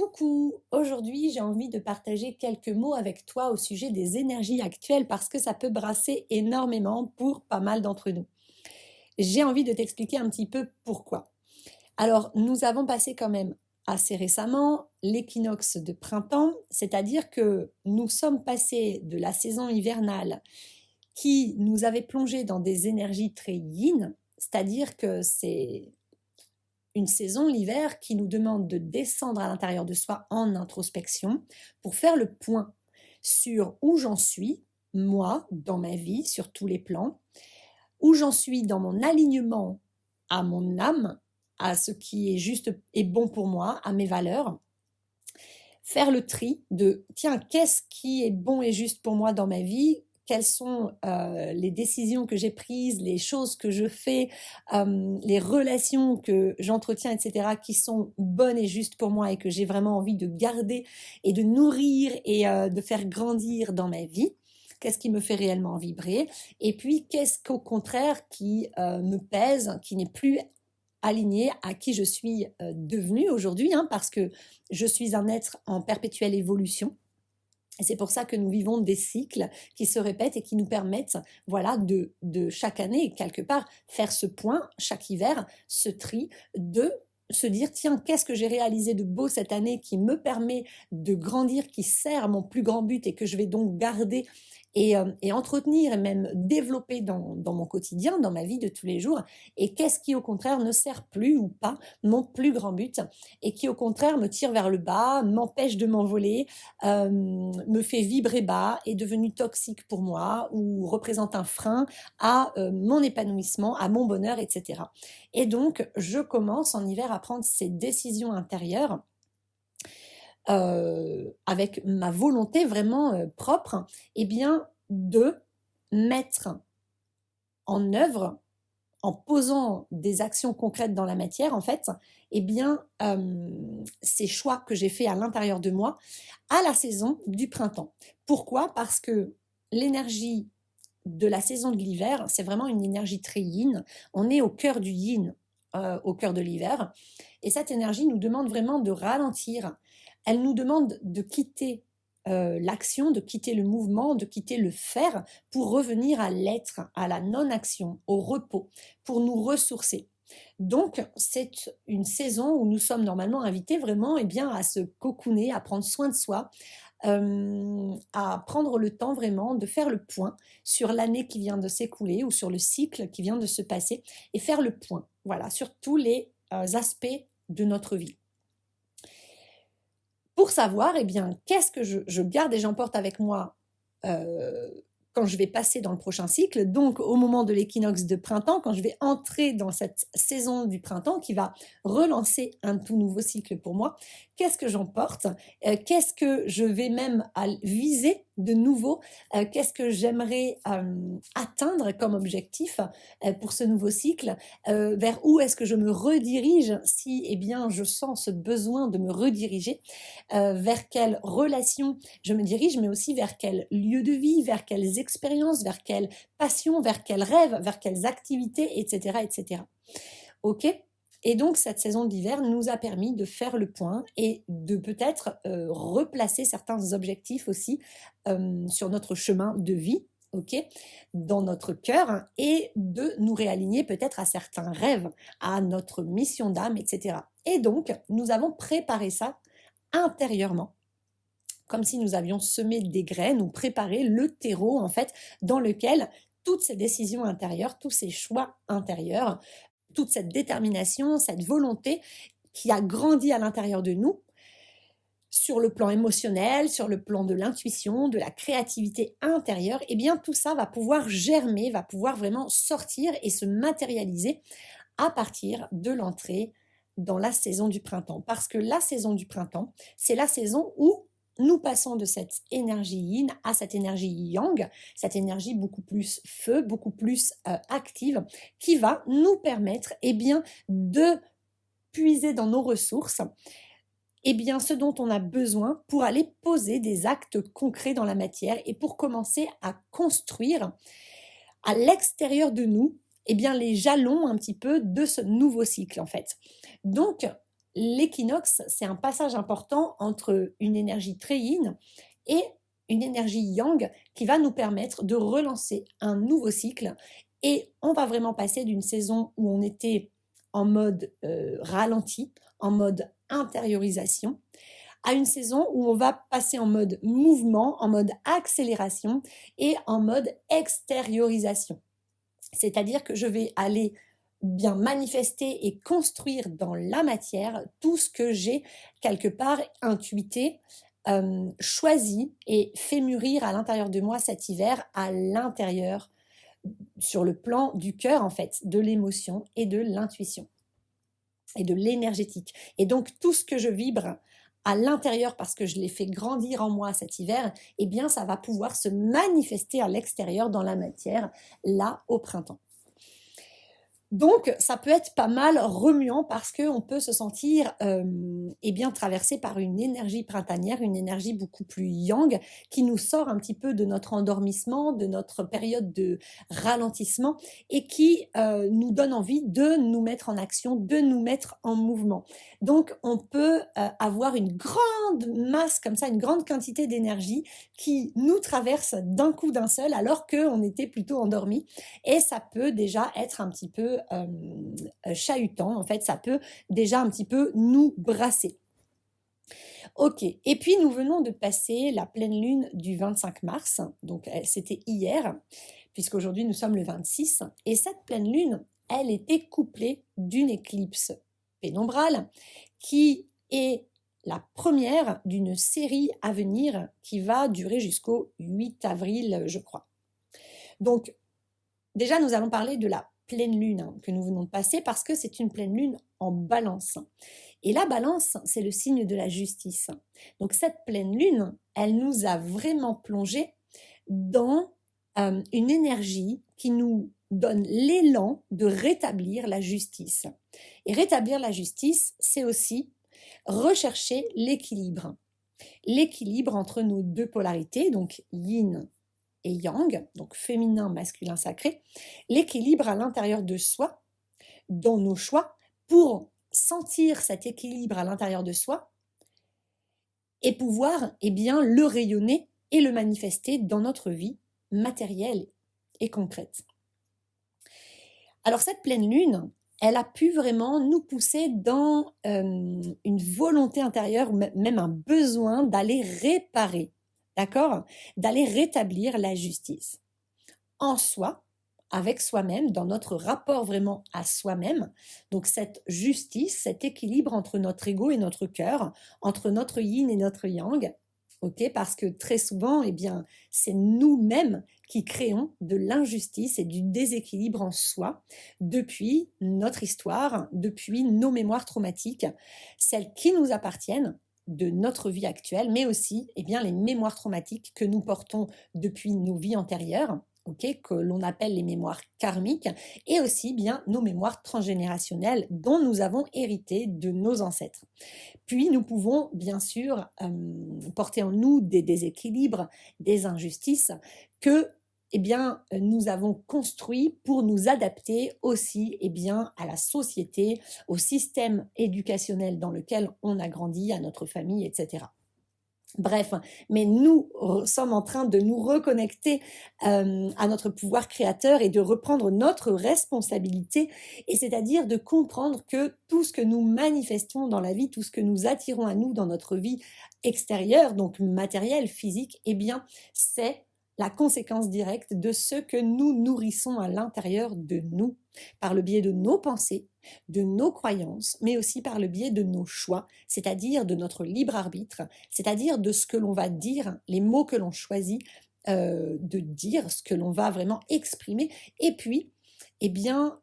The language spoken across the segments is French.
Coucou, aujourd'hui j'ai envie de partager quelques mots avec toi au sujet des énergies actuelles parce que ça peut brasser énormément pour pas mal d'entre nous. J'ai envie de t'expliquer un petit peu pourquoi. Alors, nous avons passé quand même assez récemment l'équinoxe de printemps, c'est-à-dire que nous sommes passés de la saison hivernale qui nous avait plongé dans des énergies très yin, c'est-à-dire que c'est une saison, l'hiver, qui nous demande de descendre à l'intérieur de soi en introspection pour faire le point sur où j'en suis, moi, dans ma vie, sur tous les plans, où j'en suis dans mon alignement à mon âme, à ce qui est juste et bon pour moi, à mes valeurs, faire le tri de tiens, qu'est-ce qui est bon et juste pour moi dans ma vie, quelles sont les décisions que j'ai prises, les choses que je fais, les relations que j'entretiens, etc., qui sont bonnes et justes pour moi et que j'ai vraiment envie de garder et de nourrir et de faire grandir dans ma vie. Qu'est-ce qui me fait réellement vibrer? Et puis, qu'est-ce qu'au contraire qui me pèse, qui n'est plus aligné à qui je suis devenue aujourd'hui, hein, parce que je suis un être en perpétuelle évolution. Et c'est pour ça que nous vivons des cycles qui se répètent et qui nous permettent, voilà, de chaque année, quelque part, faire ce point, chaque hiver, ce tri, de se dire, tiens, qu'est-ce que j'ai réalisé de beau cette année qui me permet de grandir, qui sert à mon plus grand but et que je vais donc garder et entretenir et même développer dans mon quotidien, dans ma vie de tous les jours, et qu'est-ce qui au contraire ne sert plus ou pas mon plus grand but, et qui au contraire me tire vers le bas, m'empêche de m'envoler, me fait vibrer bas, est devenu toxique pour moi ou représente un frein à mon épanouissement, à mon bonheur, etc. Et donc, je commence en hiver à prendre ces décisions intérieures avec ma volonté vraiment propre, eh bien, de mettre en œuvre, en posant des actions concrètes dans la matière, en fait, eh bien, ces choix que j'ai faits à l'intérieur de moi à la saison du printemps. Pourquoi? Parce que l'énergie de la saison de l'hiver, c'est vraiment une énergie très yin. On est au cœur du yin, au cœur de l'hiver. Et cette énergie nous demande vraiment de ralentir. Elle nous demande de quitter l'action, de quitter le mouvement, de quitter le faire pour revenir à l'être, à la non-action, au repos, pour nous ressourcer. Donc, c'est une saison où nous sommes normalement invités vraiment à se cocooner, à prendre soin de soi, à prendre le temps vraiment de faire le point sur l'année qui vient de s'écouler ou sur le cycle qui vient de se passer et faire le point, voilà, sur tous les aspects de notre vie. Pour savoir, qu'est-ce que je garde et j'emporte avec moi euh, quand je vais passer dans le prochain cycle, donc au moment de l'équinoxe de printemps, quand je vais entrer dans cette saison du printemps qui va relancer un tout nouveau cycle pour moi, qu'est-ce que j'emporte? Qu'est-ce que je vais même viser de nouveau? Qu'est-ce que j'aimerais atteindre comme objectif pour ce nouveau cycle? Vers où est-ce que je me redirige si je sens ce besoin de me rediriger? Vers quelle relation je me dirige, mais aussi vers quel lieu de vie, vers quelles expériences, vers quelle passion, vers quels rêves, vers quelles activités, etc. etc. Ok. Et donc, cette saison d'hiver nous a permis de faire le point et de peut-être replacer certains objectifs aussi sur notre chemin de vie, ok, dans notre cœur, et de nous réaligner peut-être à certains rêves, à notre mission d'âme, etc. Et donc, nous avons préparé ça intérieurement, comme si nous avions semé des graines ou préparé le terreau, en fait, dans lequel toutes ces décisions intérieures, tous ces choix intérieurs, toute cette détermination, cette volonté qui a grandi à l'intérieur de nous, sur le plan émotionnel, sur le plan de l'intuition, de la créativité intérieure, tout ça va pouvoir germer, va pouvoir vraiment sortir et se matérialiser à partir de l'entrée dans la saison du printemps. Parce que la saison du printemps, c'est la saison où nous passons de cette énergie yin à cette énergie yang, cette énergie beaucoup plus feu, beaucoup plus active, qui va nous permettre de puiser dans nos ressources ce dont on a besoin pour aller poser des actes concrets dans la matière et pour commencer à construire à l'extérieur de nous les jalons un petit peu de ce nouveau cycle en fait. Donc, l'équinoxe, c'est un passage important entre une énergie très yin et une énergie yang qui va nous permettre de relancer un nouveau cycle. Et on va vraiment passer d'une saison où on était en mode ralenti, en mode intériorisation, à une saison où on va passer en mode mouvement, en mode accélération et en mode extériorisation. C'est-à-dire que je vais aller bien manifester et construire dans la matière tout ce que j'ai quelque part intuité, choisi et fait mûrir à l'intérieur de moi cet hiver, à l'intérieur, sur le plan du cœur en fait, de l'émotion et de l'intuition et de l'énergétique. Et donc tout ce que je vibre à l'intérieur parce que je l'ai fait grandir en moi cet hiver, eh bien ça va pouvoir se manifester à l'extérieur dans la matière, là au printemps. Donc, ça peut être pas mal remuant parce qu'on peut se sentir eh bien, traversé par une énergie printanière, une énergie beaucoup plus yang, qui nous sort un petit peu de notre endormissement, de notre période de ralentissement et qui nous donne envie de nous mettre en action, de nous mettre en mouvement. Donc, on peut avoir une grande masse comme ça, une grande quantité d'énergie qui nous traverse d'un coup d'un seul alors qu'on était plutôt endormi. Et ça peut déjà être un petit peu chahutant, en fait, ça peut déjà un petit peu nous brasser. Ok, et puis nous venons de passer la pleine lune du 25 mars, donc c'était hier, puisqu'aujourd'hui nous sommes le 26, et cette pleine lune, elle était couplée d'une éclipse pénombrale qui est la première d'une série à venir qui va durer jusqu'au 8 avril, je crois. Donc, déjà, nous allons parler de la pleine lune que nous venons de passer parce que c'est une pleine lune en balance. Et la balance, c'est le signe de la justice. Donc cette pleine lune, elle nous a vraiment plongé dans une énergie qui nous donne l'élan de rétablir la justice. Et rétablir la justice, c'est aussi rechercher l'équilibre. L'équilibre entre nos deux polarités, donc yin et yang, donc féminin, masculin, sacré, l'équilibre à l'intérieur de soi, dans nos choix, pour sentir cet équilibre à l'intérieur de soi et pouvoir bien, le rayonner et le manifester dans notre vie matérielle et concrète. Alors cette pleine lune, elle a pu vraiment nous pousser dans une volonté intérieure, même un besoin d'aller réparer, d'accord ? D'aller rétablir la justice en soi, avec soi-même, dans notre rapport vraiment à soi-même. Donc cette justice, cet équilibre entre notre ego et notre cœur, entre notre yin et notre yang, ok, parce que très souvent, eh bien, c'est nous-mêmes qui créons de l'injustice et du déséquilibre en soi depuis notre histoire, depuis nos mémoires traumatiques, celles qui nous appartiennent de notre vie actuelle, mais aussi eh bien, les mémoires traumatiques que nous portons depuis nos vies antérieures, okay, que l'on appelle les mémoires karmiques, et aussi bien nos mémoires transgénérationnelles dont nous avons hérité de nos ancêtres. Puis nous pouvons bien sûr porter en nous des déséquilibres, des injustices que eh bien, nous avons construit pour nous adapter aussi eh bien, à la société, au système éducationnel dans lequel on a grandi, à notre famille, etc. Bref, mais nous sommes en train de nous reconnecter à notre pouvoir créateur et de reprendre notre responsabilité, et c'est-à-dire de comprendre que tout ce que nous manifestons dans la vie, tout ce que nous attirons à nous dans notre vie extérieure, donc matérielle, physique, eh bien, c'est la conséquence directe de ce que nous nourrissons à l'intérieur de nous, par le biais de nos pensées, de nos croyances, mais aussi par le biais de nos choix, c'est-à-dire de notre libre arbitre, c'est-à-dire de ce que l'on va dire, les mots que l'on choisit de dire, ce que l'on va vraiment exprimer, et puis, eh bien,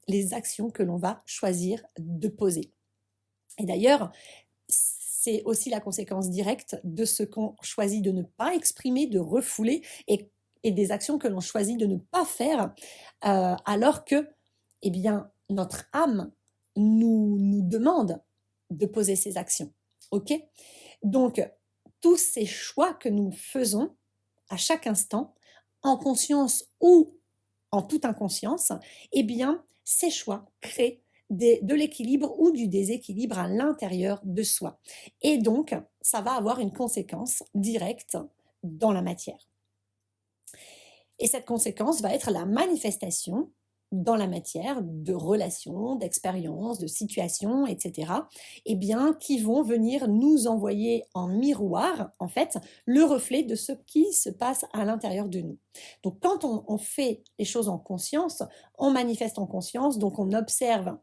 les actions que l'on va choisir de poser. Et d'ailleurs, c'est aussi la conséquence directe de ce qu'on choisit de ne pas exprimer, de refouler, et des actions que l'on choisit de ne pas faire, alors que, eh bien, notre âme nous demande de poser ces actions. Ok ? Donc, tous ces choix que nous faisons à chaque instant, en conscience ou en toute inconscience, eh bien, ces choix créent de l'équilibre ou du déséquilibre à l'intérieur de soi. Et donc, ça va avoir une conséquence directe dans la matière. Et cette conséquence va être la manifestation dans la matière de relations, d'expériences, de situations, etc., eh bien, qui vont venir nous envoyer en miroir, en fait, le reflet de ce qui se passe à l'intérieur de nous. Donc, quand on fait les choses en conscience, on manifeste en conscience, donc on observe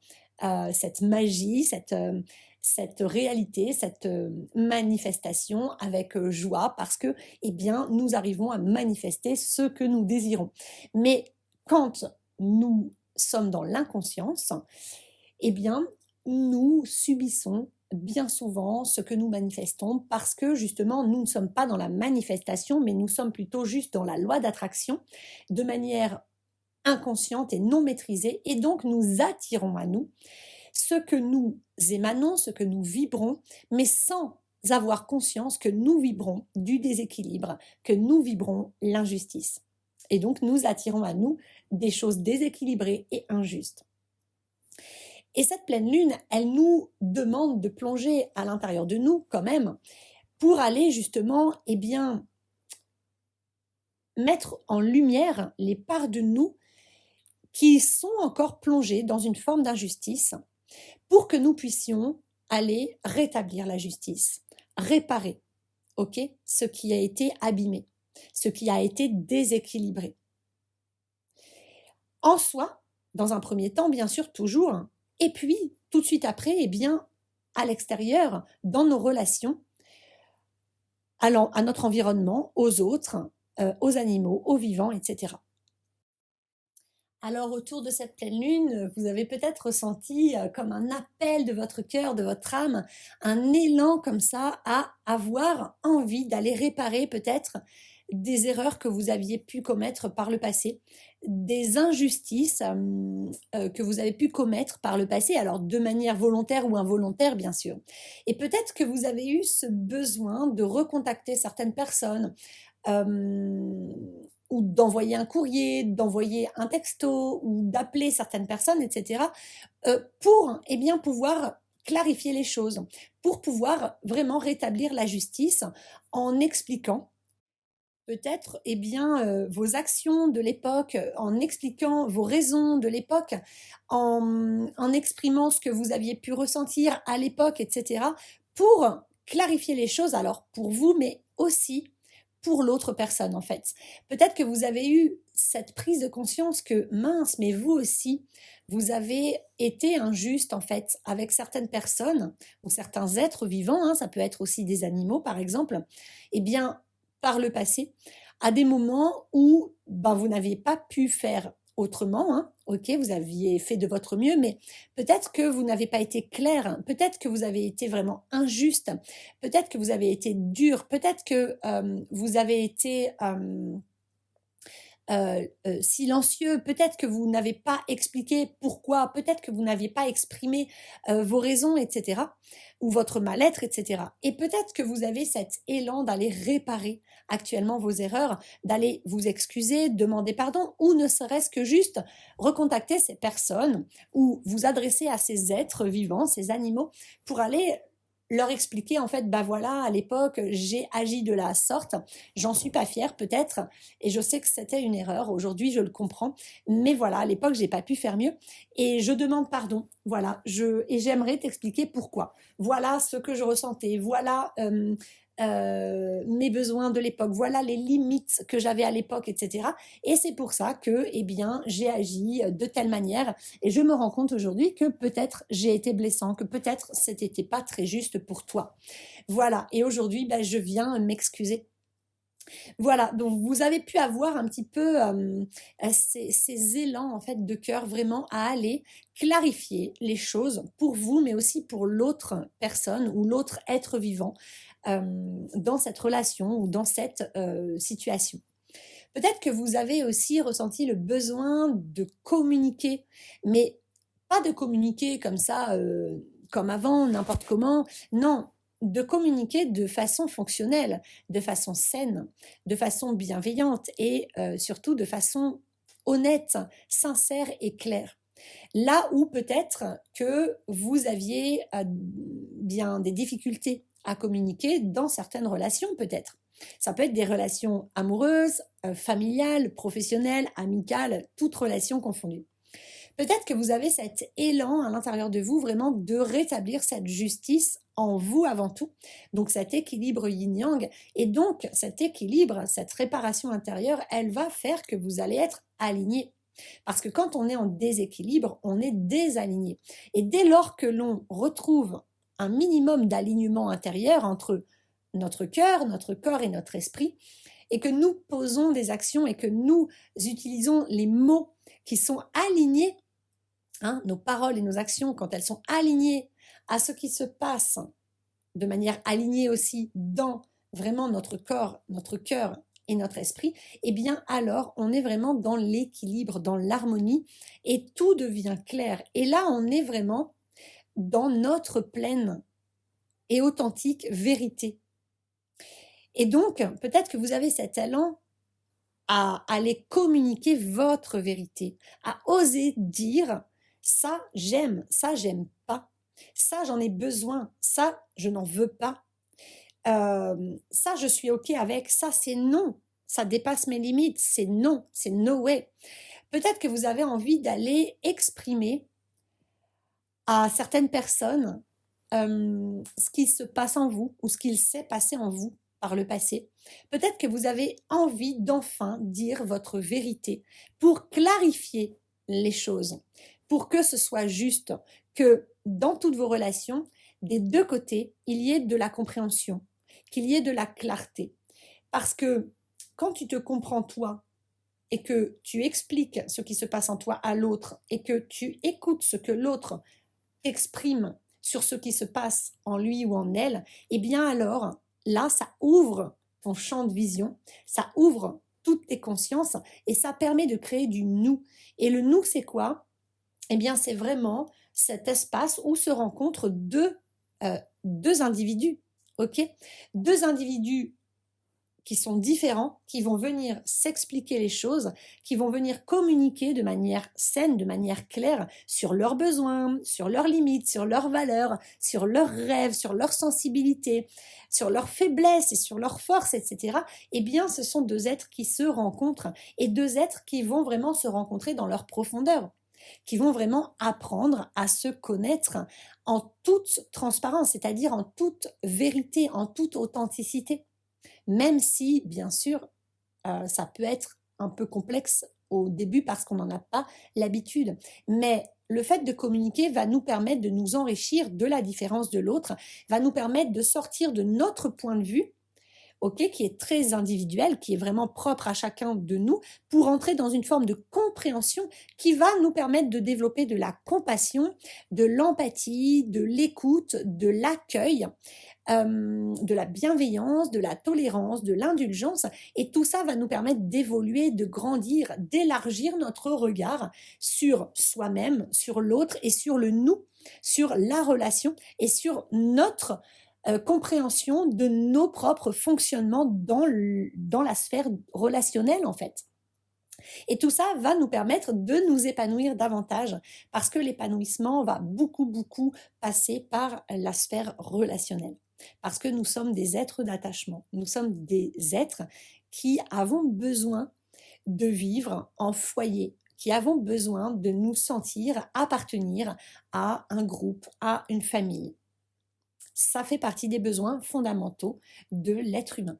cette magie, cette réalité, cette manifestation avec joie parce que, eh bien, nous arrivons à manifester ce que nous désirons. Mais quand nous sommes dans l'inconscience, eh bien, nous subissons bien souvent ce que nous manifestons parce que justement, nous ne sommes pas dans la manifestation, mais nous sommes plutôt juste dans la loi d'attraction de manière inconsciente et non maîtrisée. Et donc, nous attirons à nous ce que nous émanons, ce que nous vibrons, mais sans avoir conscience que nous vibrons du déséquilibre, que nous vibrons l'injustice. Et donc, nous attirons à nous des choses déséquilibrées et injustes. Et cette pleine lune, elle nous demande de plonger à l'intérieur de nous quand même pour aller justement, eh bien, mettre en lumière les parts de nous qui sont encore plongées dans une forme d'injustice pour que nous puissions aller rétablir la justice, réparer, ok, ce qui a été abîmé, ce qui a été déséquilibré. En soi, dans un premier temps, bien sûr, toujours, et puis tout de suite après, eh bien, à l'extérieur, dans nos relations, à notre environnement, aux autres, aux animaux, aux vivants, etc. Alors autour de cette pleine lune, vous avez peut-être ressenti comme un appel de votre cœur, de votre âme, un élan comme ça à avoir envie d'aller réparer peut-être des erreurs que vous aviez pu commettre par le passé, des injustices que vous avez pu commettre par le passé, alors de manière volontaire ou involontaire bien sûr. Et peut-être que vous avez eu ce besoin de recontacter certaines personnes, ou d'envoyer un courrier, d'envoyer un texto ou d'appeler certaines personnes, etc., pour eh bien, pouvoir clarifier les choses, pour pouvoir vraiment rétablir la justice en expliquant peut-être eh bien, vos actions de l'époque, en expliquant vos raisons de l'époque, en exprimant ce que vous aviez pu ressentir à l'époque, etc., pour clarifier les choses, alors pour vous, mais aussi pour l'autre personne, en fait. Peut-être que vous avez eu cette prise de conscience que, mince, mais vous aussi, vous avez été injuste, en fait, avec certaines personnes ou certains êtres vivants, hein, ça peut être aussi des animaux, par exemple, eh bien, par le passé, à des moments où ben, vous n'aviez pas pu faire autrement, hein. Ok, vous aviez fait de votre mieux, mais peut-être que vous n'avez pas été clair, hein. Peut-être que vous avez été vraiment injuste, peut-être que vous avez été dur, peut-être que vous avez été silencieux, peut-être que vous n'avez pas expliqué pourquoi, peut-être que vous n'aviez pas exprimé vos raisons, etc., ou votre mal-être, etc. Et peut-être que vous avez cet élan d'aller réparer actuellement vos erreurs, d'aller vous excuser, demander pardon, ou ne serait-ce que juste recontacter ces personnes ou vous adresser à ces êtres vivants, ces animaux, pour aller leur expliquer en fait, bah voilà, à l'époque, j'ai agi de la sorte, j'en suis pas fière peut-être, et je sais que c'était une erreur. Aujourd'hui, je le comprends, mais voilà, à l'époque, j'ai pas pu faire mieux, et je demande pardon. Voilà, et j'aimerais t'expliquer pourquoi. Voilà ce que je ressentais. Voilà. Mes besoins de l'époque, voilà les limites que j'avais à l'époque, etc. Et c'est pour ça que, eh bien, j'ai agi de telle manière. Et je me rends compte aujourd'hui que peut-être j'ai été blessant, que peut-être c'était pas très juste pour toi. Voilà. Et aujourd'hui, ben, je viens m'excuser. Voilà, donc vous avez pu avoir un petit peu ces élans en fait de cœur vraiment à aller clarifier les choses pour vous, mais aussi pour l'autre personne ou l'autre être vivant dans cette relation ou dans cette situation. Peut-être que vous avez aussi ressenti le besoin de communiquer, mais pas de communiquer comme ça, comme avant, n'importe comment. Non, de communiquer de façon fonctionnelle, de façon saine, de façon bienveillante et surtout de façon honnête, sincère et claire. Là où peut-être que vous aviez bien des difficultés à communiquer dans certaines relations peut-être. Ça peut être des relations amoureuses, familiales, professionnelles, amicales, toutes relations confondues. Peut-être que vous avez cet élan à l'intérieur de vous vraiment de rétablir cette justice en vous avant tout, donc cet équilibre yin-yang, et donc cet équilibre, cette réparation intérieure, elle va faire que vous allez être aligné. Parce que quand on est en déséquilibre, on est désaligné. Et dès lors que l'on retrouve un minimum d'alignement intérieur entre notre cœur, notre corps et notre esprit, et que nous posons des actions et que nous utilisons les mots qui sont alignés, nos paroles et nos actions, quand elles sont alignées à ce qui se passe, de manière alignée aussi dans vraiment notre corps, notre cœur et notre esprit, eh bien alors on est vraiment dans l'équilibre, dans l'harmonie et tout devient clair. Et là, on est vraiment dans notre pleine et authentique vérité. Et donc, peut-être que vous avez cet talent à aller communiquer votre vérité, à oser dire ça j'aime pas, ça j'en ai besoin, ça je n'en veux pas, ça je suis ok avec, ça c'est non, ça dépasse mes limites, c'est non, c'est no way. Peut-être que vous avez envie d'aller exprimer à certaines personnes ce qui se passe en vous ou ce qu'il s'est passé en vous par le passé. Peut-être que vous avez envie d'enfin dire votre vérité pour clarifier les choses, pour que ce soit juste, que dans toutes vos relations, des deux côtés, il y ait de la compréhension, qu'il y ait de la clarté. Parce que quand tu te comprends toi et que tu expliques ce qui se passe en toi à l'autre et que tu écoutes ce que l'autre exprime sur ce qui se passe en lui ou en elle, eh bien alors, là, ça ouvre ton champ de vision, ça ouvre toutes tes consciences et ça permet de créer du nous. Et le nous, c'est quoi? Eh bien, c'est vraiment cet espace où se rencontrent deux individus, ok? Deux individus qui sont différents, qui vont venir s'expliquer les choses, qui vont venir communiquer de manière saine, de manière claire sur leurs besoins, sur leurs limites, sur leurs valeurs, sur leurs rêves, sur leur sensibilité, sur leurs faiblesses et sur leurs forces, etc. Eh bien, ce sont deux êtres qui se rencontrent et deux êtres qui vont vraiment se rencontrer dans leur profondeur, qui vont vraiment apprendre à se connaître en toute transparence, c'est-à-dire en toute vérité, en toute authenticité. Même si, bien sûr, ça peut être un peu complexe au début parce qu'on n'en a pas l'habitude. Mais le fait de communiquer va nous permettre de nous enrichir de la différence de l'autre, va nous permettre de sortir de notre point de vue, qui est très individuel, qui est vraiment propre à chacun de nous, pour entrer dans une forme de compréhension qui va nous permettre de développer de la compassion, de l'empathie, de l'écoute, de l'accueil, de la bienveillance, de la tolérance, de l'indulgence. Et tout ça va nous permettre d'évoluer, de grandir, d'élargir notre regard sur soi-même, sur l'autre et sur le nous, sur la relation et sur notre compréhension de nos propres fonctionnements dans la sphère relationnelle en fait. Et tout ça va nous permettre de nous épanouir davantage parce que l'épanouissement va beaucoup passer par la sphère relationnelle. Parce que nous sommes des êtres d'attachement, nous sommes des êtres qui avons besoin de vivre en foyer, qui avons besoin de nous sentir appartenir à un groupe, à une famille. Ça fait partie des besoins fondamentaux de l'être humain.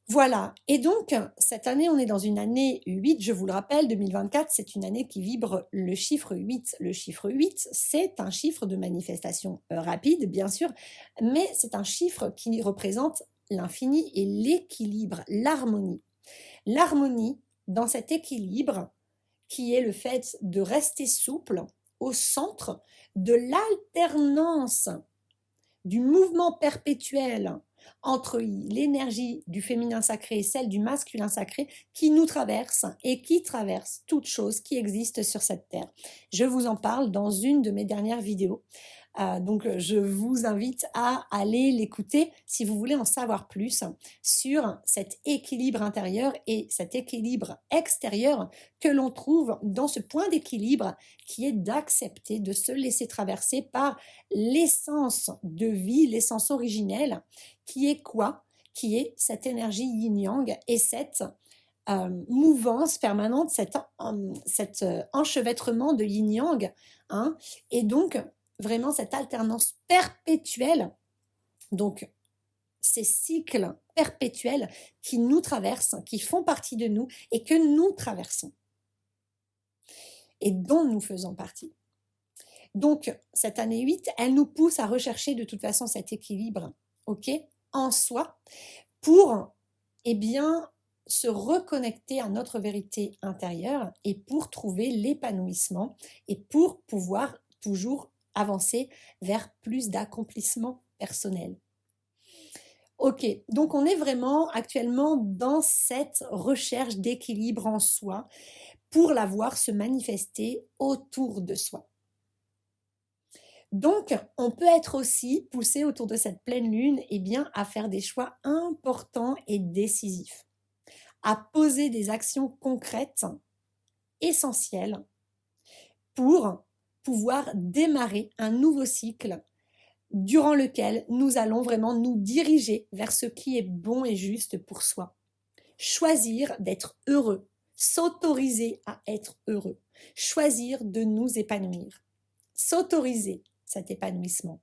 Voilà, et donc cette année, on est dans une année 8, je vous le rappelle, 2024, c'est une année qui vibre le chiffre 8. Le chiffre 8, c'est un chiffre de manifestation rapide, bien sûr, mais c'est un chiffre qui représente l'infini et l'équilibre, l'harmonie. L'harmonie dans cet équilibre qui est le fait de rester souple au centre de l'alternance du mouvement perpétuel entre l'énergie du féminin sacré et celle du masculin sacré qui nous traverse et qui traverse toute chose qui existe sur cette terre. Je vous en parle dans une de mes dernières vidéos. Donc, je vous invite à aller l'écouter si vous voulez en savoir plus sur cet équilibre intérieur et cet équilibre extérieur que l'on trouve dans ce point d'équilibre qui est d'accepter de se laisser traverser par l'essence de vie, l'essence originelle, qui est quoi? Qui est cette énergie yin-yang et cette mouvance permanente, cet enchevêtrement de yin-yang, hein, et donc vraiment cette alternance perpétuelle, donc ces cycles perpétuels qui nous traversent, qui font partie de nous et que nous traversons et dont nous faisons partie. Donc, cette année 8, elle nous pousse à rechercher de toute façon cet équilibre, ok, en soi, pour, eh bien, se reconnecter à notre vérité intérieure et pour trouver l'épanouissement et pour pouvoir toujours avancer vers plus d'accomplissement personnel. Ok, donc on est vraiment actuellement dans cette recherche d'équilibre en soi pour la voir se manifester autour de soi. Donc, on peut être aussi poussé autour de cette pleine lune, eh bien, à faire des choix importants et décisifs, à poser des actions concrètes, essentielles, pour pouvoir démarrer un nouveau cycle durant lequel nous allons vraiment nous diriger vers ce qui est bon et juste pour soi. Choisir d'être heureux, s'autoriser à être heureux, choisir de nous épanouir, s'autoriser cet épanouissement.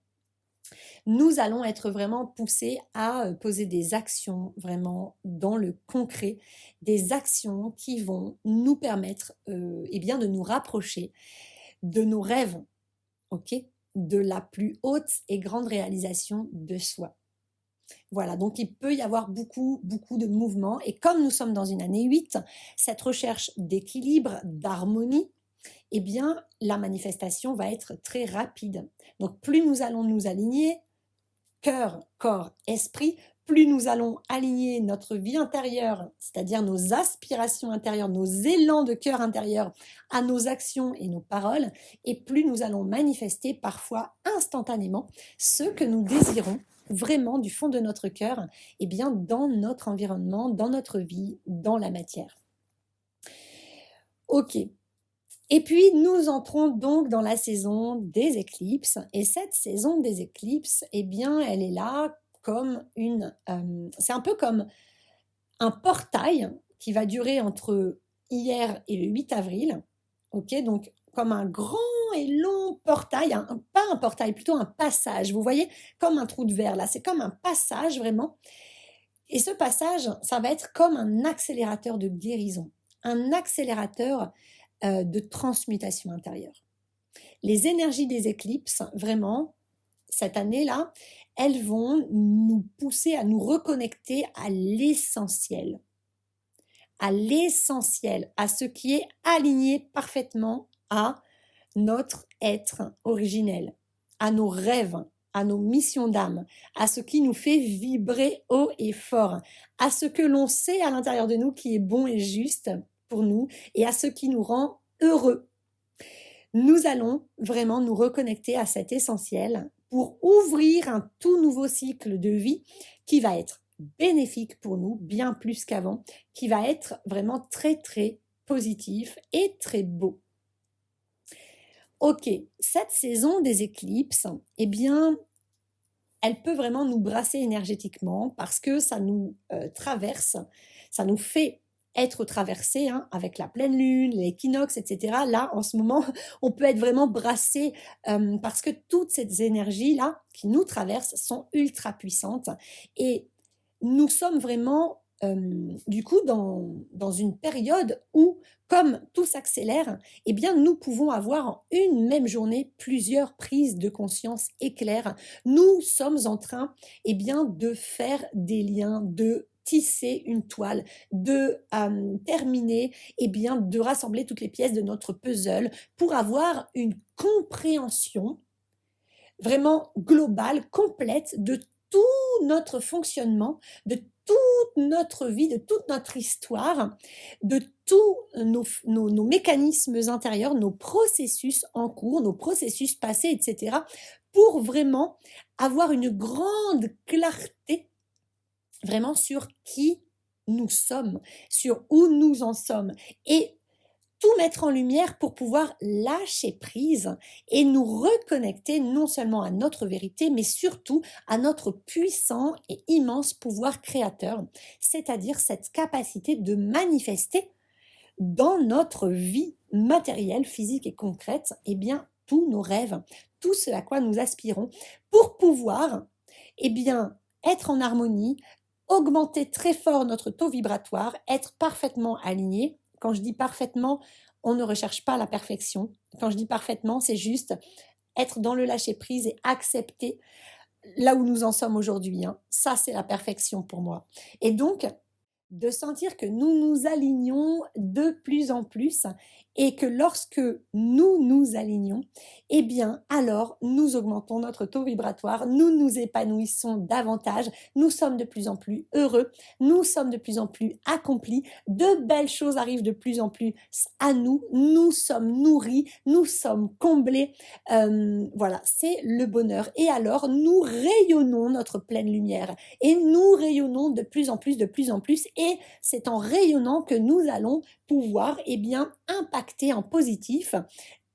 Nous allons être vraiment poussés à poser des actions vraiment dans le concret, des actions qui vont nous permettre eh bien, de nous rapprocher de nos rêves, ok, de la plus haute et grande réalisation de soi. Voilà, donc il peut y avoir beaucoup de mouvements. Et comme nous sommes dans une année 8, cette recherche d'équilibre, d'harmonie, eh bien, la manifestation va être très rapide. Donc, plus nous allons nous aligner, cœur, corps, esprit, plus nous allons aligner notre vie intérieure, c'est-à-dire nos aspirations intérieures, nos élans de cœur intérieur à nos actions et nos paroles, et plus nous allons manifester parfois instantanément ce que nous désirons vraiment du fond de notre cœur, eh bien, dans notre environnement, dans notre vie, dans la matière. Ok. Et puis, nous entrons donc dans la saison des éclipses. Et cette saison des éclipses, eh bien, elle est là comme c'est un peu comme un portail qui va durer entre hier et le 8 avril. Ok, donc comme un grand et long portail, pas un portail, plutôt un passage. Vous voyez, comme un trou de verre là, c'est comme un passage vraiment. Et ce passage, ça va être comme un accélérateur de guérison, un accélérateur de transmutation intérieure. Les énergies des éclipses, vraiment, cette année-là, elles vont nous pousser à nous reconnecter à l'essentiel, à ce qui est aligné parfaitement à notre être originel, à nos rêves, à nos missions d'âme, à ce qui nous fait vibrer haut et fort, à ce que l'on sait à l'intérieur de nous qui est bon et juste pour nous et à ce qui nous rend heureux. Nous allons vraiment nous reconnecter à cet essentiel pour ouvrir un tout nouveau cycle de vie qui va être bénéfique pour nous, bien plus qu'avant, qui va être vraiment très très positif et très beau. Ok, cette saison des éclipses, eh bien, elle peut vraiment nous brasser énergétiquement parce que ça nous traverse, ça nous fait être traversé avec la pleine lune, l'équinoxe, etc. Là, en ce moment, on peut être vraiment brassé parce que toutes ces énergies-là qui nous traversent sont ultra puissantes et nous sommes vraiment du coup dans une période où, comme tout s'accélère, eh bien nous pouvons avoir en une même journée plusieurs prises de conscience éclairs. Nous sommes en train eh bien de faire des liens, de tisser une toile, de terminer, eh bien de rassembler toutes les pièces de notre puzzle pour avoir une compréhension vraiment globale, complète de tout notre fonctionnement, de toute notre vie, de toute notre histoire, de tous nos mécanismes intérieurs, nos processus en cours, nos processus passés, etc., pour vraiment avoir une grande clarté vraiment sur qui nous sommes, sur où nous en sommes et tout mettre en lumière pour pouvoir lâcher prise et nous reconnecter non seulement à notre vérité, mais surtout à notre puissant et immense pouvoir créateur, c'est-à-dire cette capacité de manifester dans notre vie matérielle, physique et concrète, eh bien, tous nos rêves, tout ce à quoi nous aspirons, pour pouvoir, eh bien, être en harmonie, augmenter très fort notre taux vibratoire, être parfaitement aligné. Quand je dis parfaitement, on ne recherche pas la perfection. Quand je dis parfaitement, c'est juste être dans le lâcher-prise et accepter là où nous en sommes aujourd'hui. Ça, c'est la perfection pour moi. Et donc, de sentir que nous nous alignons de plus en plus et que lorsque nous nous alignons, eh bien alors nous augmentons notre taux vibratoire, nous nous épanouissons davantage, nous sommes de plus en plus heureux, nous sommes de plus en plus accomplis, de belles choses arrivent de plus en plus à nous, nous sommes nourris, nous sommes comblés, voilà, c'est le bonheur. Et alors nous rayonnons notre pleine lumière et nous rayonnons de plus en plus, et c'est en rayonnant que nous allons pouvoir impacter en positif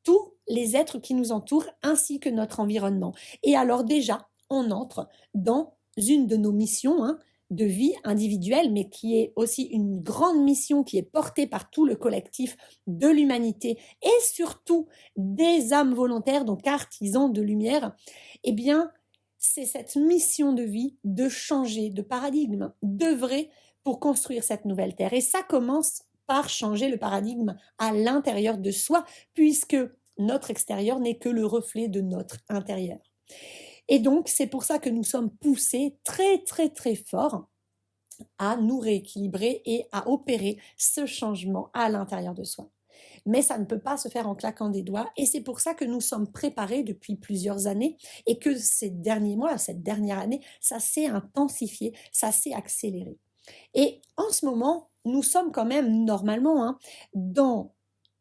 tous les êtres qui nous entourent ainsi que notre environnement. Et alors déjà, on entre dans une de nos missions de vie individuelle, mais qui est aussi une grande mission qui est portée par tout le collectif de l'humanité et surtout des âmes volontaires, donc artisans de lumière. Eh bien, c'est cette mission de vie de changer de paradigme, d'œuvrer pour construire cette nouvelle terre. Et ça commence par changer le paradigme à l'intérieur de soi, puisque notre extérieur n'est que le reflet de notre intérieur. Et donc, c'est pour ça que nous sommes poussés très, très, très fort à nous rééquilibrer et à opérer ce changement à l'intérieur de soi. Mais ça ne peut pas se faire en claquant des doigts et c'est pour ça que nous sommes préparés depuis plusieurs années et que ces derniers mois, cette dernière année, ça s'est intensifié, ça s'est accéléré. Et en ce moment, nous sommes quand même normalement dans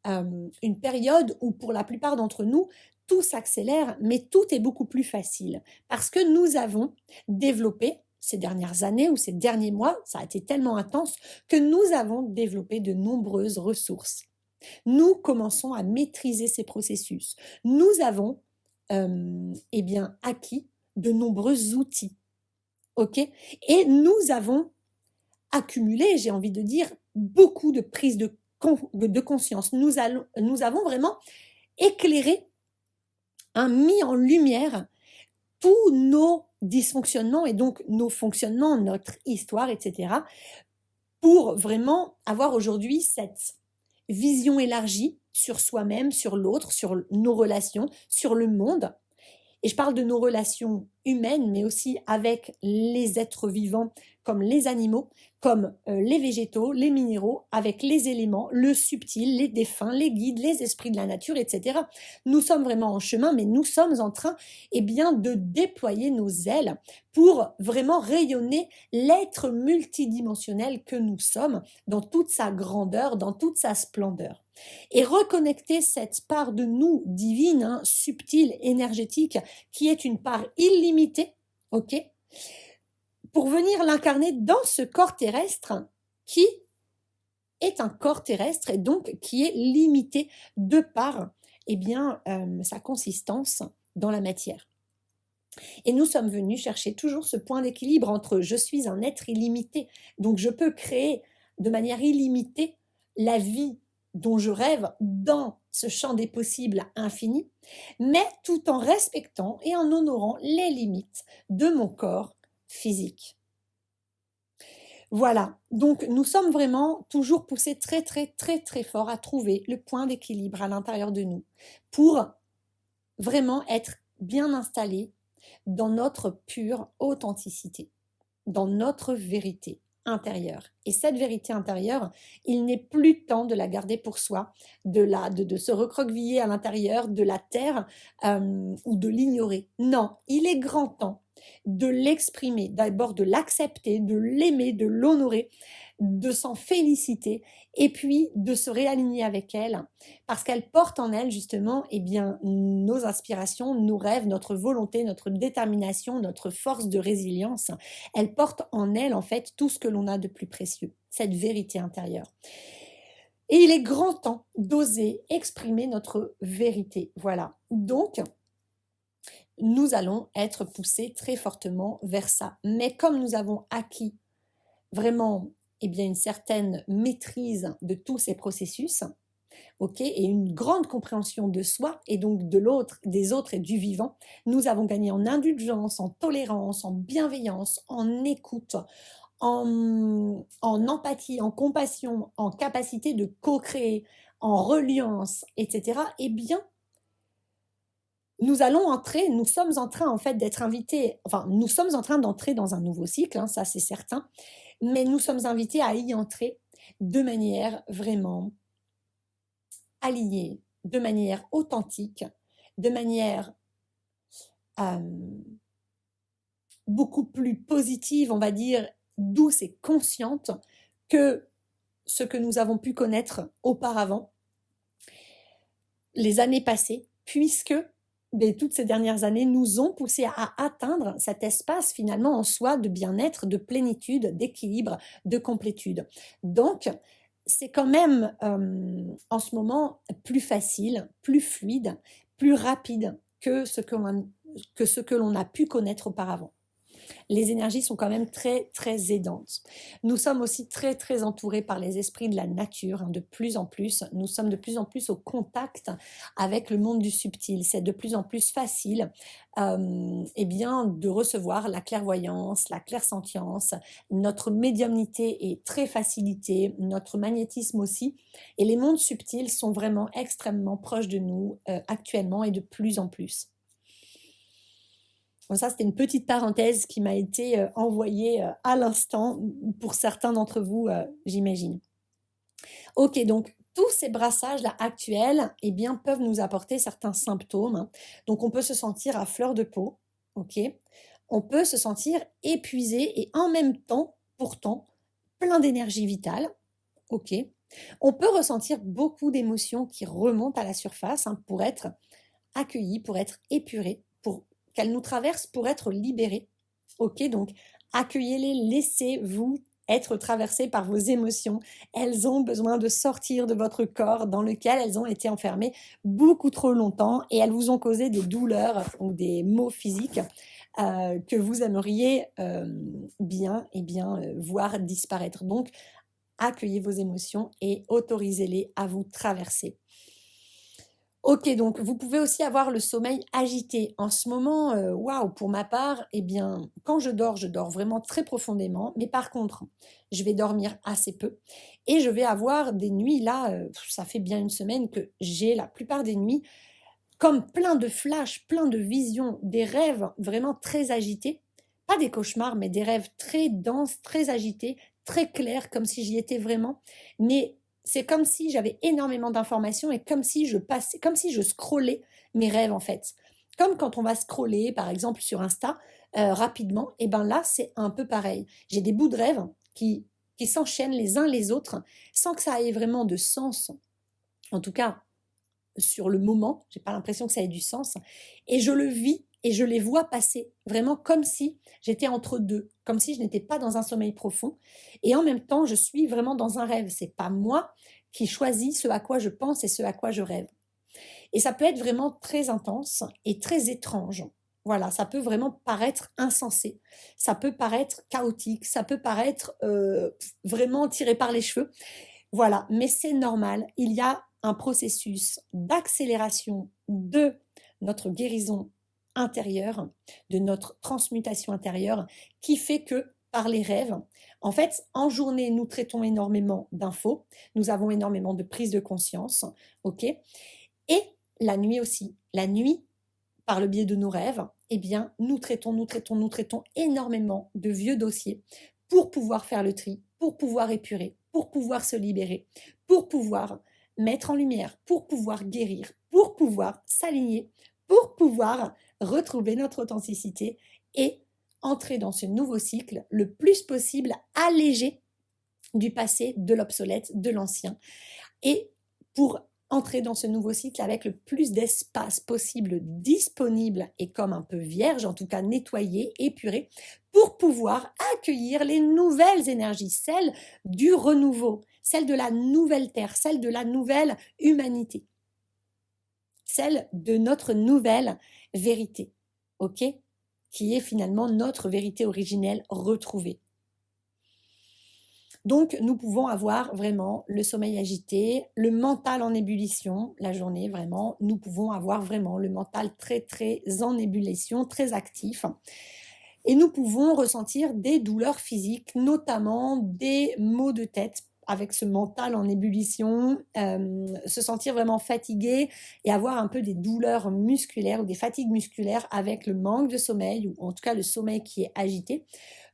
une période où pour la plupart d'entre nous, tout s'accélère, mais tout est beaucoup plus facile parce que nous avons développé ces dernières années ou ces derniers mois, ça a été tellement intense que nous avons développé de nombreuses ressources. Nous commençons à maîtriser ces processus. Nous avons acquis de nombreux outils. Ok ? Et nous avons accumulé, j'ai envie de dire, beaucoup de prises de conscience. Nous avons vraiment éclairé, mis en lumière tous nos dysfonctionnements et donc nos fonctionnements, notre histoire, etc., pour vraiment avoir aujourd'hui cette vision élargie sur soi-même, sur l'autre, sur nos relations, sur le monde. Et je parle de nos relations humaines, mais aussi avec les êtres vivants, comme les animaux, comme les végétaux, les minéraux, avec les éléments, le subtil, les défunts, les guides, les esprits de la nature, etc. Nous sommes vraiment en chemin, mais nous sommes en train de déployer nos ailes pour vraiment rayonner l'être multidimensionnel que nous sommes dans toute sa grandeur, dans toute sa splendeur. Et reconnecter cette part de nous divine, subtile, énergétique, qui est une part illimitée, ok, pour venir l'incarner dans ce corps terrestre qui est un corps terrestre et donc qui est limité de par sa consistance dans la matière. Et nous sommes venus chercher toujours ce point d'équilibre entre je suis un être illimité, donc je peux créer de manière illimitée la vie dont je rêve dans ce champ des possibles infini, mais tout en respectant et en honorant les limites de mon corps physique. Voilà, donc nous sommes vraiment toujours poussés très très très très fort à trouver le point d'équilibre à l'intérieur de nous pour vraiment être bien installés dans notre pure authenticité, dans notre vérité intérieure. Et cette vérité intérieure, il n'est plus temps de la garder pour soi, de se recroqueviller à l'intérieur de la terre ou de l'ignorer. Non, il est grand temps de l'exprimer, d'abord de l'accepter, de l'aimer, de l'honorer, de s'en féliciter et puis de se réaligner avec elle parce qu'elle porte en elle justement eh bien, nos aspirations, nos rêves, notre volonté, notre détermination, notre force de résilience. Elle porte en elle en fait tout ce que l'on a de plus précieux, cette vérité intérieure. Et il est grand temps d'oser exprimer notre vérité. Voilà. Donc, nous allons être poussés très fortement vers ça. Mais comme nous avons acquis vraiment eh bien, une certaine maîtrise de tous ces processus, et une grande compréhension de soi et donc de l'autre, des autres et du vivant, nous avons gagné en indulgence, en tolérance, en bienveillance, en écoute, en empathie, en compassion, en capacité de co-créer, en reliance, etc. Eh bien, nous allons entrer, nous sommes en train en fait d'être invités, enfin nous sommes en train d'entrer dans un nouveau cycle, hein, ça c'est certain, mais nous sommes invités à y entrer de manière vraiment alignée, de manière authentique, de manière beaucoup plus positive, on va dire, douce et consciente que ce que nous avons pu connaître auparavant, les années passées, puisque toutes ces dernières années nous ont poussés à atteindre cet espace finalement en soi de bien-être, de plénitude, d'équilibre, de complétude. Donc, c'est quand même en ce moment plus facile, plus fluide, plus rapide que ce que l'on a pu connaître auparavant. Les énergies sont quand même très, très aidantes. Nous sommes aussi très, très entourés par les esprits de la nature, hein, de plus en plus. Nous sommes de plus en plus au contact avec le monde du subtil. C'est de plus en plus facile bien, de recevoir la clairvoyance, la clairsentience. Notre médiumnité est très facilitée, notre magnétisme aussi. Et les mondes subtils sont vraiment extrêmement proches de nous actuellement et de plus en plus. Bon, ça, c'était une petite parenthèse qui m'a été envoyée à l'instant pour certains d'entre vous, j'imagine. Ok, donc tous ces brassages-là actuels eh bien, peuvent nous apporter certains symptômes. Donc, on peut se sentir à fleur de peau, ok. On peut se sentir épuisé et en même temps, pourtant, plein d'énergie vitale, ok. On peut ressentir beaucoup d'émotions qui remontent à la surface pour être accueilli, pour être épuré, pour qu'elles nous traversent pour être libérées. Ok, donc accueillez-les, laissez-vous être traversés par vos émotions. Elles ont besoin de sortir de votre corps dans lequel elles ont été enfermées beaucoup trop longtemps et elles vous ont causé des douleurs ou des maux physiques que vous aimeriez voir disparaître. Donc, accueillez vos émotions et autorisez-les à vous traverser. Ok, donc vous pouvez aussi avoir le sommeil agité. En ce moment, pour ma part, eh bien, quand je dors vraiment très profondément. Mais par contre, je vais dormir assez peu. Et je vais avoir des nuits, là, ça fait bien une semaine que j'ai la plupart des nuits, comme plein de flashs, plein de visions, des rêves vraiment très agités. Pas des cauchemars, mais des rêves très denses, très agités, très clairs, comme si j'y étais vraiment. Mais c'est comme si j'avais énormément d'informations et comme si je scrollais mes rêves en fait. Comme quand on va scroller par exemple sur Insta rapidement, et ben là c'est un peu pareil. J'ai des bouts de rêves qui s'enchaînent les uns les autres sans que ça ait vraiment de sens. En tout cas, sur le moment, j'ai pas l'impression que ça ait du sens. Et je le vis et je les vois passer, vraiment comme si j'étais entre deux, comme si je n'étais pas dans un sommeil profond. Et en même temps, je suis vraiment dans un rêve. C'est pas moi qui choisis ce à quoi je pense et ce à quoi je rêve. Et ça peut être vraiment très intense et très étrange. Voilà, ça peut vraiment paraître insensé, ça peut paraître chaotique, ça peut paraître vraiment tiré par les cheveux. Voilà, mais c'est normal. Il y a un processus d'accélération de notre guérison intérieure, de notre transmutation intérieure, qui fait que par les rêves, en fait, en journée, nous traitons énormément d'infos, nous avons énormément de prise de conscience, ok. Et la nuit aussi. La nuit, par le biais de nos rêves, eh bien, nous traitons énormément de vieux dossiers pour pouvoir faire le tri, pour pouvoir épurer, pour pouvoir se libérer, pour pouvoir mettre en lumière, pour pouvoir guérir, pour pouvoir s'aligner, pour pouvoir retrouver notre authenticité et entrer dans ce nouveau cycle le plus possible allégé du passé, de l'obsolète, de l'ancien, et pour entrer dans ce nouveau cycle avec le plus d'espace possible disponible et comme un peu vierge, en tout cas nettoyé, épuré, pour pouvoir accueillir les nouvelles énergies, celles du renouveau, celles de la nouvelle terre, celles de la nouvelle humanité, celle de notre nouvelle vérité, ok, qui est finalement notre vérité originelle retrouvée. Donc, nous pouvons avoir vraiment le sommeil agité, le mental en ébullition, la journée vraiment. Nous pouvons avoir vraiment le mental très, très en ébullition, très actif. Et nous pouvons ressentir des douleurs physiques, notamment des maux de tête avec ce mental en ébullition, se sentir vraiment fatigué et avoir un peu des douleurs musculaires ou des fatigues musculaires avec le manque de sommeil ou en tout cas le sommeil qui est agité.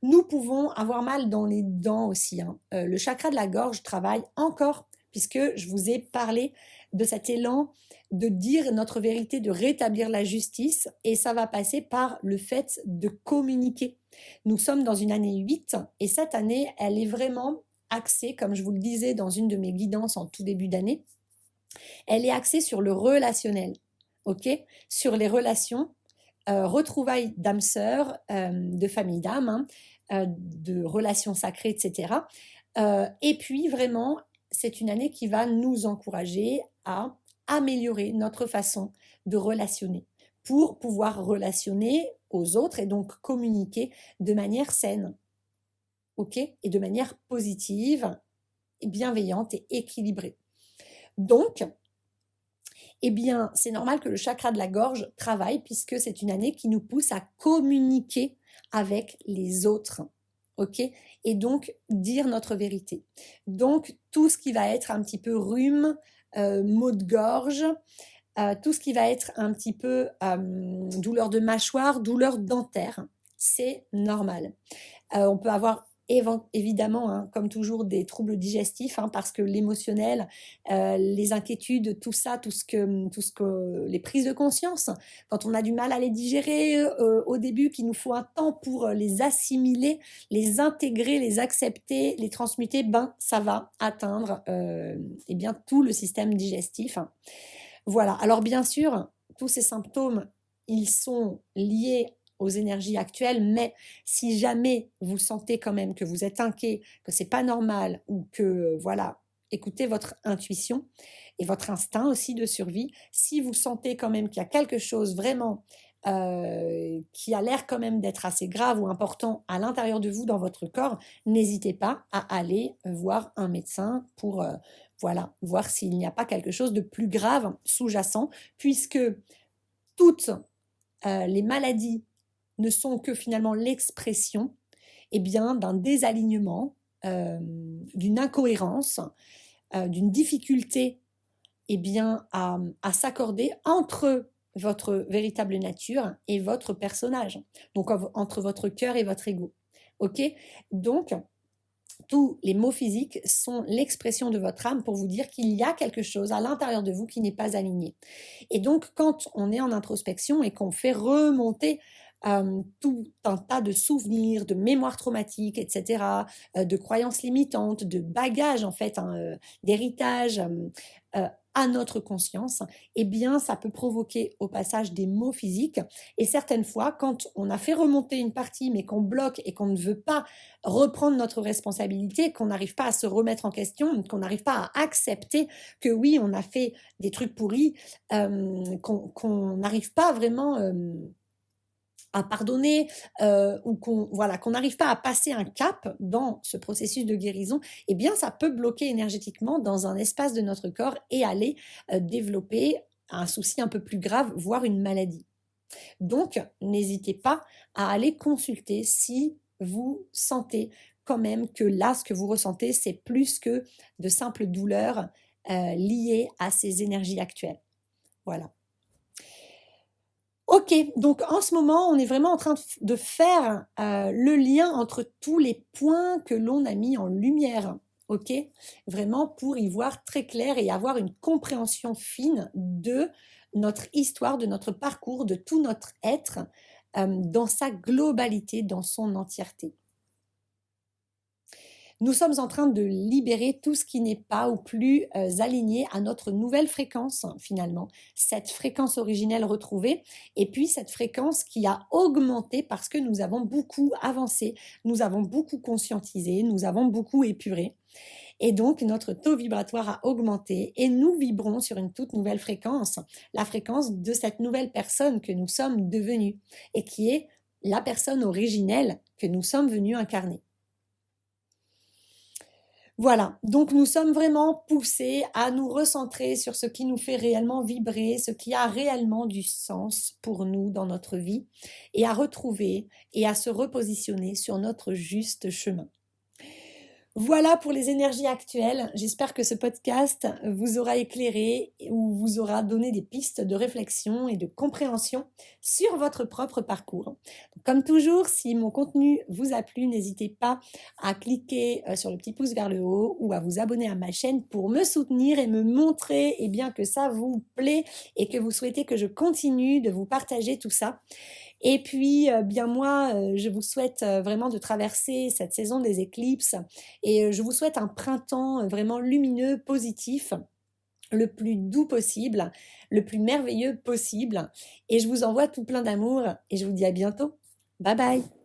Nous pouvons avoir mal dans les dents aussi, hein. Le chakra de la gorge travaille encore puisque je vous ai parlé de cet élan de dire notre vérité, de rétablir la justice, et ça va passer par le fait de communiquer. Nous sommes dans une année 8 et cette année, elle est vraiment axée, comme je vous le disais dans une de mes guidances en tout début d'année, elle est axée sur le relationnel, ok, sur les relations, retrouvailles d'âmes sœurs, de famille d'âmes, hein, de relations sacrées, etc. Et puis vraiment, c'est une année qui va nous encourager à améliorer notre façon de relationner pour pouvoir relationner aux autres et donc communiquer de manière saine, ok, et de manière positive, bienveillante et équilibrée. Donc, eh bien, c'est normal que le chakra de la gorge travaille puisque c'est une année qui nous pousse à communiquer avec les autres, ok, et donc dire notre vérité. Donc, tout ce qui va être un petit peu rhume, maux de gorge, tout ce qui va être un petit peu douleur de mâchoire, douleur dentaire, c'est normal. On peut avoir évidemment, hein, comme toujours, des troubles digestifs, hein, parce que l'émotionnel, les inquiétudes, tout ça, tout ce que les prises de conscience, quand on a du mal à les digérer au début, qu'il nous faut un temps pour les assimiler, les intégrer, les accepter, les transmuter, ben ça va atteindre eh bien tout le système digestif. Voilà. Alors bien sûr, tous ces symptômes, ils sont liés aux énergies actuelles, mais si jamais vous sentez quand même que vous êtes inquiet, que c'est pas normal ou que voilà, écoutez votre intuition et votre instinct aussi de survie. Si vous sentez quand même qu'il y a quelque chose vraiment qui a l'air quand même d'être assez grave ou important à l'intérieur de vous, dans votre corps, n'hésitez pas à aller voir un médecin pour voilà, voir s'il n'y a pas quelque chose de plus grave sous-jacent, puisque toutes les maladies ne sont que finalement l'expression eh bien, d'un désalignement, d'une incohérence, d'une difficulté eh bien, à s'accorder entre votre véritable nature et votre personnage, donc entre votre cœur et votre ego. Ok. Donc, tous les mots physiques sont l'expression de votre âme pour vous dire qu'il y a quelque chose à l'intérieur de vous qui n'est pas aligné. Et donc, quand on est en introspection et qu'on fait remonter tout un tas de souvenirs, de mémoires traumatiques, etc., de croyances limitantes, de bagages en fait, hein, d'héritage à notre conscience, eh bien, ça peut provoquer au passage des maux physiques. Et certaines fois, quand on a fait remonter une partie, mais qu'on bloque et qu'on ne veut pas reprendre notre responsabilité, qu'on n'arrive pas à se remettre en question, qu'on n'arrive pas à accepter que oui, on a fait des trucs pourris, qu'on n'arrive pas vraiment à pardonner ou qu'on n'arrive pas à passer un cap dans ce processus de guérison, eh bien ça peut bloquer énergétiquement dans un espace de notre corps et aller développer un souci un peu plus grave, voire une maladie. Donc, n'hésitez pas à aller consulter si vous sentez quand même que là, ce que vous ressentez, c'est plus que de simples douleurs liées à ces énergies actuelles. Voilà. Ok, donc en ce moment, on est vraiment en train de faire le lien entre tous les points que l'on a mis en lumière, ok, vraiment pour y voir très clair et avoir une compréhension fine de notre histoire, de notre parcours, de tout notre être, dans sa globalité, dans son entièreté. Nous sommes en train de libérer tout ce qui n'est pas ou plus aligné à notre nouvelle fréquence, finalement, cette fréquence originelle retrouvée, et puis cette fréquence qui a augmenté parce que nous avons beaucoup avancé, nous avons beaucoup conscientisé, nous avons beaucoup épuré. Et donc, notre taux vibratoire a augmenté et nous vibrons sur une toute nouvelle fréquence, la fréquence de cette nouvelle personne que nous sommes devenus et qui est la personne originelle que nous sommes venus incarner. Voilà, donc nous sommes vraiment poussés à nous recentrer sur ce qui nous fait réellement vibrer, ce qui a réellement du sens pour nous dans notre vie, et à retrouver et à se repositionner sur notre juste chemin. Voilà pour les énergies actuelles. J'espère que ce podcast vous aura éclairé ou vous aura donné des pistes de réflexion et de compréhension sur votre propre parcours. Comme toujours, si mon contenu vous a plu, n'hésitez pas à cliquer sur le petit pouce vers le haut ou à vous abonner à ma chaîne pour me soutenir et me montrer bien que ça vous plaît et que vous souhaitez que je continue de vous partager tout ça. Et puis, bien moi, je vous souhaite vraiment de traverser cette saison des éclipses et je vous souhaite un printemps vraiment lumineux, positif, le plus doux possible, le plus merveilleux possible. Et je vous envoie tout plein d'amour et je vous dis à bientôt. Bye bye!